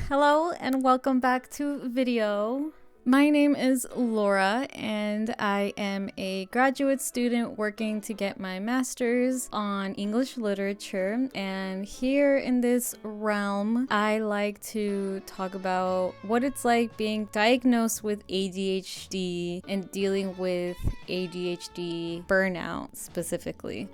Hello and welcome back to video. My name is Laura and I am a graduate student working to get my master's on English literature, and here in this realm I like to talk about what it's like being diagnosed with ADHD and dealing with ADHD burnout specifically.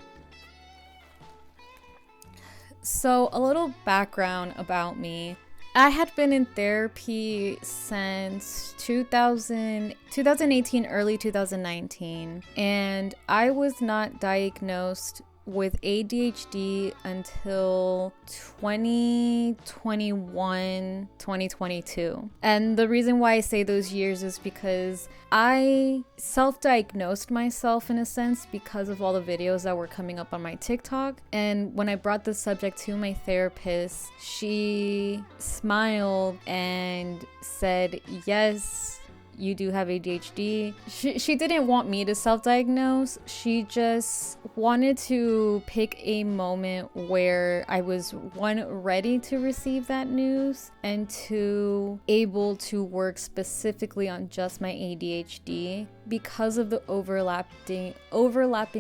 So a little background about me. I had been in therapy since 2018, early 2019, and I was not diagnosed with ADHD until 2021, 2022. And the reason why I say those years is because I self-diagnosed myself in a sense because of all the videos that were coming up on my TikTok. And when I brought the subject to my therapist, she smiled and said, yes, you do have ADHD. She didn't want me to self-diagnose. She just wanted to pick a moment where I was, one, ready to receive that news, and two, able to work specifically on just my ADHD because of the overlapping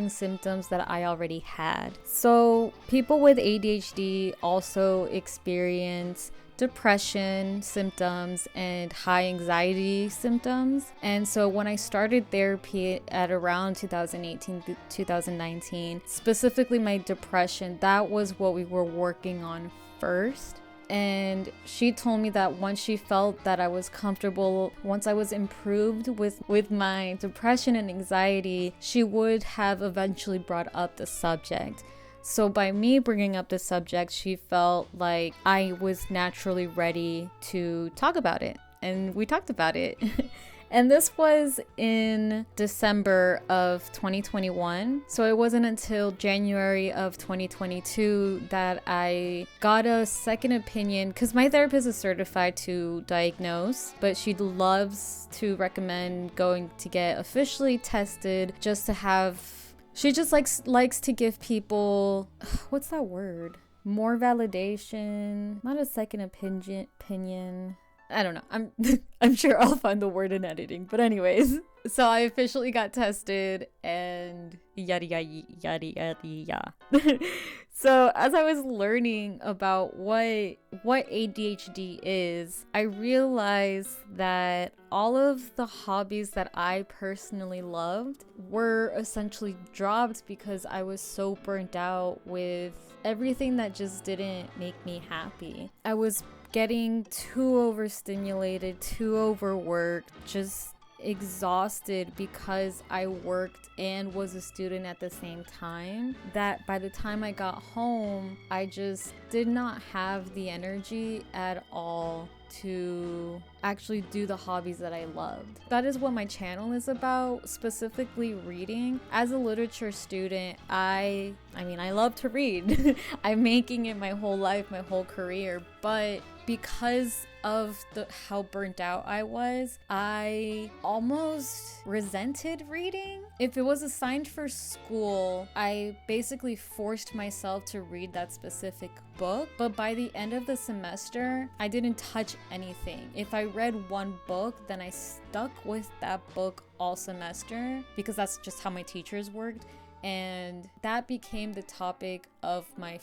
symptoms that I already had. So people with ADHD also experience depression symptoms and high anxiety symptoms. And so when I started therapy at around 2018 to 2019, specifically my depression, that was what we were working on first. And she told me that once she felt that I was comfortable, once I was improved with my depression and anxiety, she would have eventually brought up the subject. So by me bringing up the subject, she felt like I was naturally ready to talk about it. And we talked about it. And this was in December of 2021. So it wasn't until January of 2022 that I got a second opinion, because my therapist is certified to diagnose, but she loves to recommend going to get officially tested just to have... She just likes to give people, what's that word? More validation, not a second opinion. I don't know. I'm sure I'll find the word in editing. But anyways, so I officially got tested and yada yada yada yada yada. So as I was learning about what ADHD is, I realized that all of the hobbies that I personally loved were essentially dropped because I was so burnt out with everything that just didn't make me happy. I was getting too overstimulated, too overworked, just exhausted because I worked and was a student at the same time, that by the time I got home, I just did not have the energy at all to actually do the hobbies that I loved. That is what my channel is about, specifically reading. As a literature student, I love to read. I'm making it my whole life, my whole career, but because of how burnt out I was, I almost resented reading. If it was assigned for school, I basically forced myself to read that specific book, but by the end of the semester, I didn't touch anything. If I read one book, then I stuck with that book all semester because that's just how my teachers worked, and that became the topic of my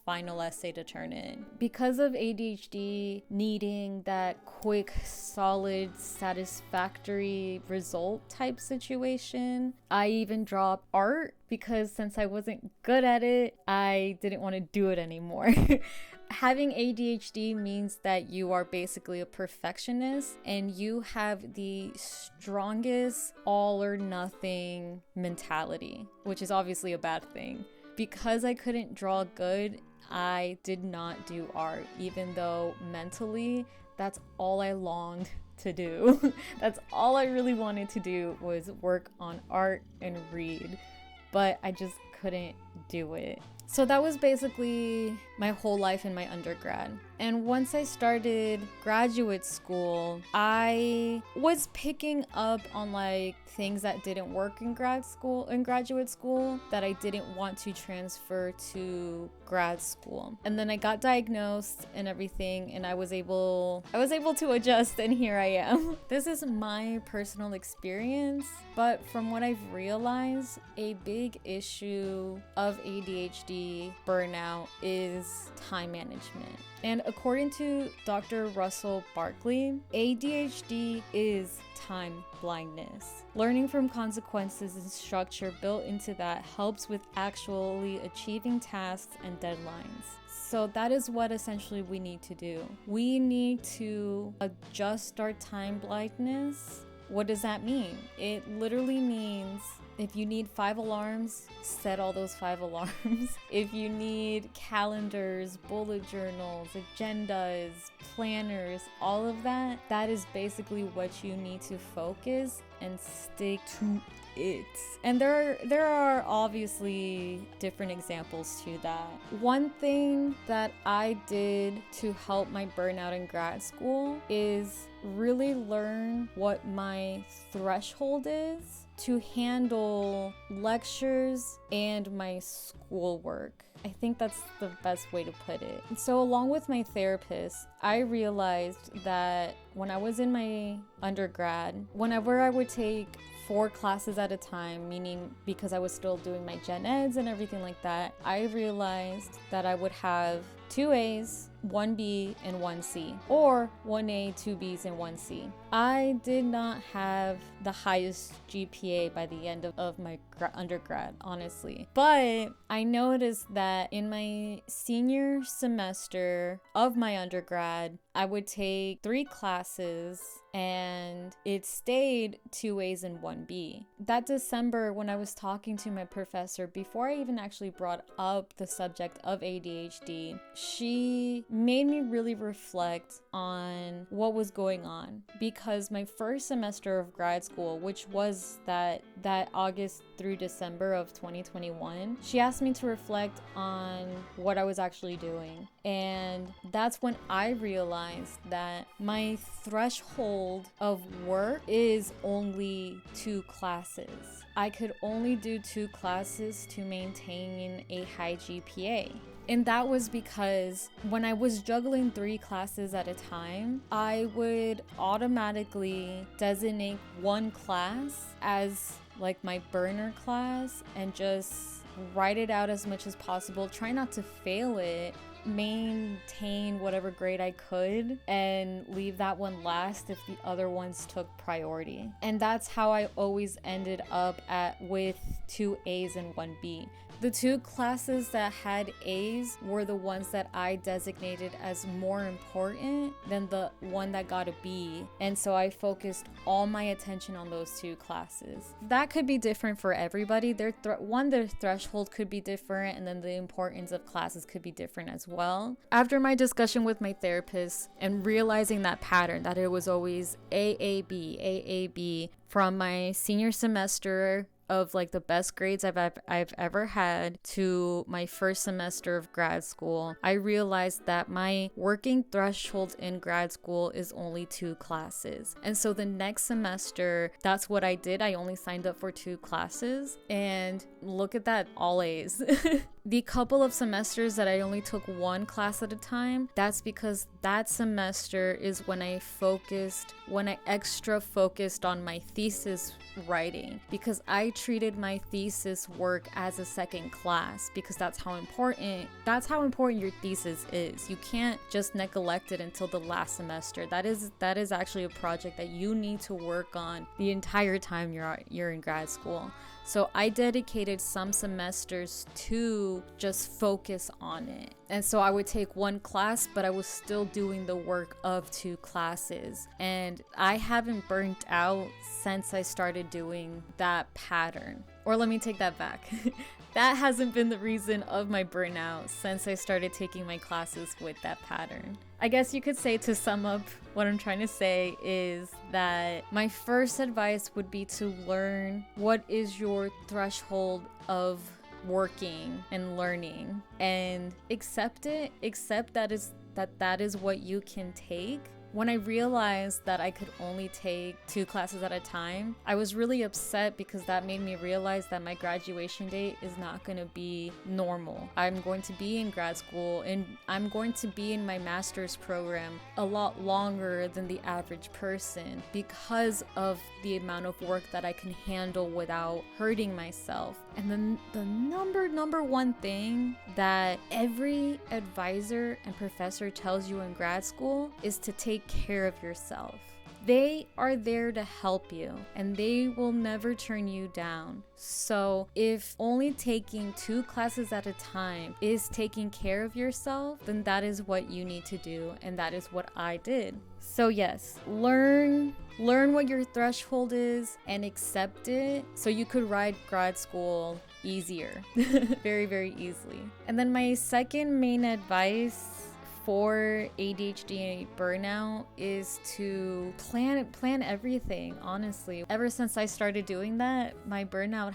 final essay to turn in. Because of ADHD needing that quick, solid, satisfactory result type situation, I even dropped art because since I wasn't good at it, I didn't want to do it anymore. Having ADHD means that you are basically a perfectionist and you have the strongest all or nothing mentality, which is obviously a bad thing. Because I couldn't draw good, I did not do art, even though mentally that's all I longed to do. That's all I really wanted to do, was work on art and read, but I just couldn't do it. So that was basically my whole life in my undergrad. And once I started graduate school, I was picking up on like things that didn't work in graduate school that I didn't want to transfer to grad school. And then I got diagnosed and everything, and I was able to adjust, and here I am. This is my personal experience, but from what I've realized, a big issue of ADHD burnout is time management. And according to Dr. Russell Barkley, ADHD is time blindness. Learning from consequences and structure built into that helps with actually achieving tasks and deadlines. So that is what essentially we need to do. We need to adjust our time blindness. What does that mean? It literally means if you need 5 alarms, set all those 5 alarms. If you need calendars, bullet journals, agendas, planners, all of that, that is basically what you need to focus and stick to it. And there are obviously different examples to that. One thing that I did to help my burnout in grad school is really learn what my threshold is to handle lectures and my schoolwork. I think that's the best way to put it. So along with my therapist, I realized that when I was in my undergrad, whenever I would take 4 classes at a time, meaning because I was still doing my gen eds and everything like that, I realized that I would have 2 A's, 1 B, and 1 C, or 1 A, 2 B's, and 1 C. I did not have the highest GPA by the end of my undergrad, honestly. But I noticed that in my senior semester of my undergrad, I would take 3 classes and it stayed 2 A's and 1 B. That December, when I was talking to my professor, before I even actually brought up the subject of ADHD, she made me really reflect on what was going on, because my first semester of grad school, which was that August through December of 2021, she asked me to reflect on what I was actually doing. And that's when I realized that my threshold of work is only 2 classes. I could only do 2 classes to maintain a high GPA. And that was because when I was juggling 3 classes at a time, I would automatically designate 1 class as like my burner class and just write it out as much as possible. Try not to fail it. Maintain whatever grade I could and leave that one last if the other ones took priority. And that's how I always ended up with 2 A's and 1 B. The 2 classes that had A's were the ones that I designated as more important than the one that got a B. And so I focused all my attention on those 2 classes. That could be different for everybody. Their threshold could be different, and then the importance of classes could be different as well. After my discussion with my therapist and realizing that pattern, that it was always AAB from my senior semester of like the best grades I've ever had to my first semester of grad school, I realized that my working threshold in grad school is only 2 classes. And so the next semester, that's what I did. I only signed up for 2 classes, and look at that, all A's. The couple of semesters that I only took 1 class at a time, that's because that semester is when I extra focused on my thesis writing, because I treated my thesis work as a second class, because that's how important your thesis is. You can't just neglect it until the last semester. That is actually a project that you need to work on the entire time you're in grad school. So I dedicated some semesters to just focus on it. And so I would take 1 class, but I was still doing the work of 2 classes. And I haven't burnt out since I started doing that pattern. Or let me take that back. That hasn't been the reason of my burnout since I started taking my classes with that pattern. I guess you could say, to sum up what I'm trying to say, is that my first advice would be to learn what is your threshold of working and learning, and accept it. Accept that that that is what you can take. When I realized that I could only take 2 classes at a time, I was really upset because that made me realize that my graduation date is not going to be normal. I'm going to be in grad school and I'm going to be in my master's program a lot longer than the average person because of the amount of work that I can handle without hurting myself. And then the number one thing that every advisor and professor tells you in grad school is to take care of yourself. They are there to help you and they will never turn you down. So if only taking 2 classes at a time is taking care of yourself, then that is what you need to do, and that is what I did. So yes, learn what your threshold is and accept it so you could ride grad school easier. Very easily. And then my second main advice for ADHD burnout is to plan everything, honestly. Ever since I started doing that, my burnout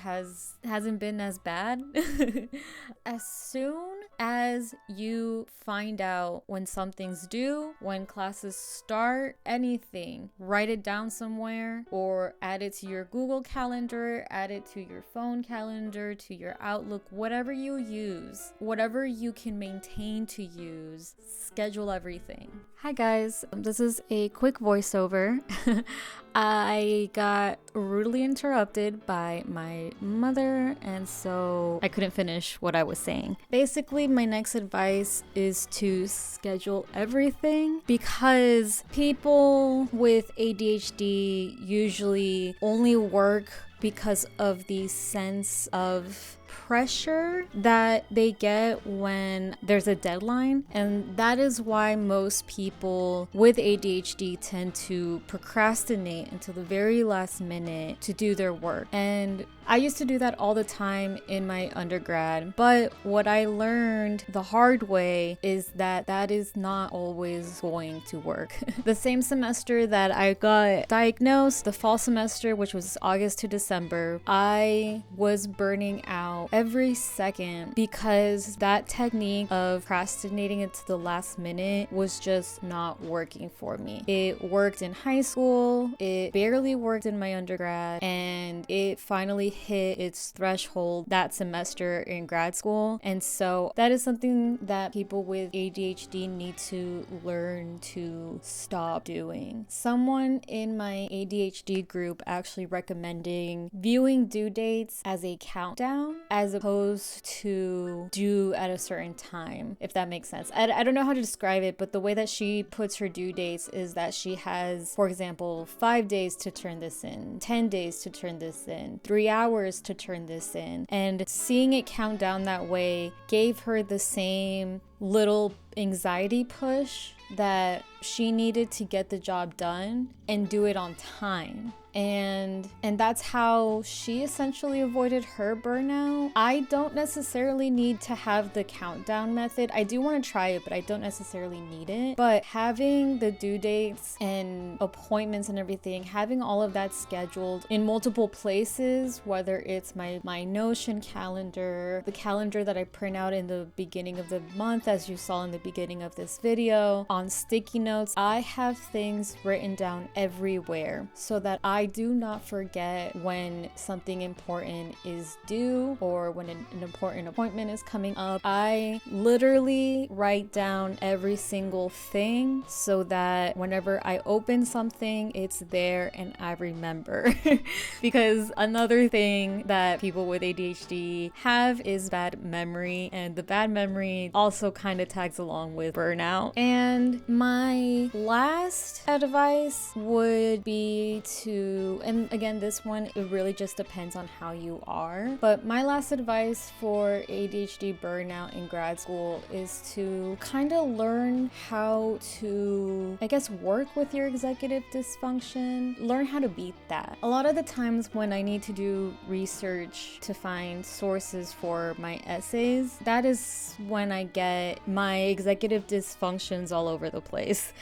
hasn't been as bad. As soon as you find out when something's due, when classes start, anything, write it down somewhere or add it to your Google Calendar, add it to your phone calendar, to your Outlook, whatever you use, whatever you can maintain to use. Schedule everything. Hi guys, this is a quick voiceover. I got rudely interrupted by my mother, and so I couldn't finish what I was saying. Basically, my next advice is to schedule everything, because people with ADHD usually only work because of the sense of pressure that they get when there's a deadline, and that is why most people with ADHD tend to procrastinate until the very last minute to do their work. And I used to do that all the time in my undergrad, but what I learned the hard way is that that is not always going to work. The same semester that I got diagnosed, the fall semester, which was August to December, I was burning out every second because that technique of procrastinating it to the last minute was just not working for me. It worked in high school, it barely worked in my undergrad, and it finally hit its threshold that semester in grad school. And so that is something that people with ADHD need to learn to stop doing. Someone in my ADHD group actually recommending viewing due dates as a countdown as opposed to due at a certain time, if that makes sense. I don't know how to describe it, but the way that she puts her due dates is that she has, for example, 5 days to turn this in, 10 days to turn this in, 3 hours to turn this in. And seeing it count down that way gave her the same little anxiety push that she needed to get the job done and do it on time. And that's how she essentially avoided her burnout. I don't necessarily need to have the countdown method. I do want to try it, but I don't necessarily need it. But having the due dates and appointments and everything, having all of that scheduled in multiple places, whether it's my Notion calendar, the calendar that I print out in the beginning of the month, as you saw in the beginning of this video, on sticky notes, I have things written down everywhere so that I do not forget when something important is due or when an important appointment is coming up. I literally write down every single thing so that whenever I open something, it's there and I remember. Because another thing that people with ADHD have is bad memory, and the bad memory also kind of tags along with burnout. And my last advice would be to, and again, this one, it really just depends on how you are, but my last advice for ADHD burnout in grad school is to kind of learn how to, I guess, work with your executive dysfunction, learn how to beat that. A lot of the times when I need to do research to find sources for my essays, that is when I get but my executive dysfunction's all over the place.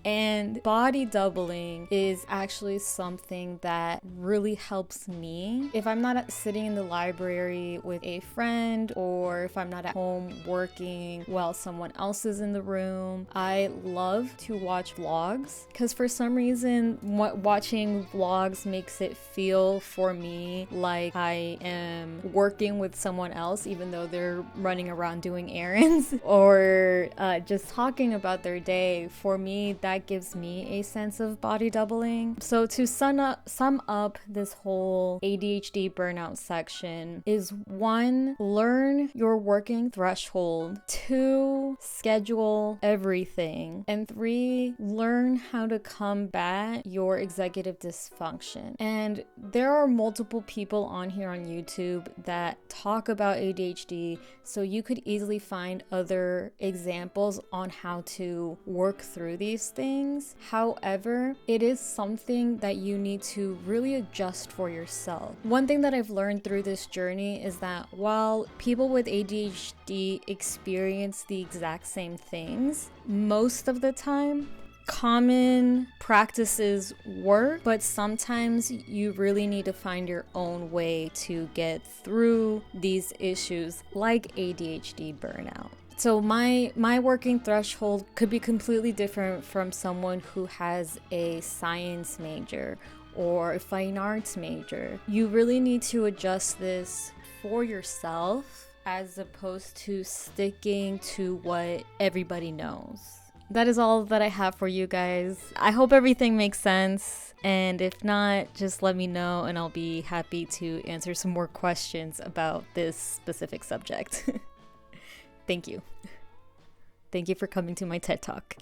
And body doubling is actually something that really helps me. If I'm not sitting in the library with a friend, or if I'm not at home working while someone else is in the room, I love to watch vlogs, because for some reason watching vlogs makes it feel for me like I am working with someone else, even though they're running around doing errands or just talking about their day. For me, that gives me a sense of body doubling. So to sum up this whole ADHD burnout section is: 1, learn your working threshold; 2, schedule everything; and 3, learn how to combat your executive dysfunction. And there are multiple people on here on YouTube that talk about ADHD, so you could easily find other examples on how to work through these things. However, it is something that you need to really adjust for yourself. One thing that I've learned through this journey is that while people with ADHD experience the exact same things, most of the time common practices work, but sometimes you really need to find your own way to get through these issues like ADHD burnout. So my working threshold could be completely different from someone who has a science major or a fine arts major. You really need to adjust this for yourself as opposed to sticking to what everybody knows. That is all that I have for you guys. I hope everything makes sense, and if not, just let me know and I'll be happy to answer some more questions about this specific subject. Thank you. Thank you for coming to my TED Talk.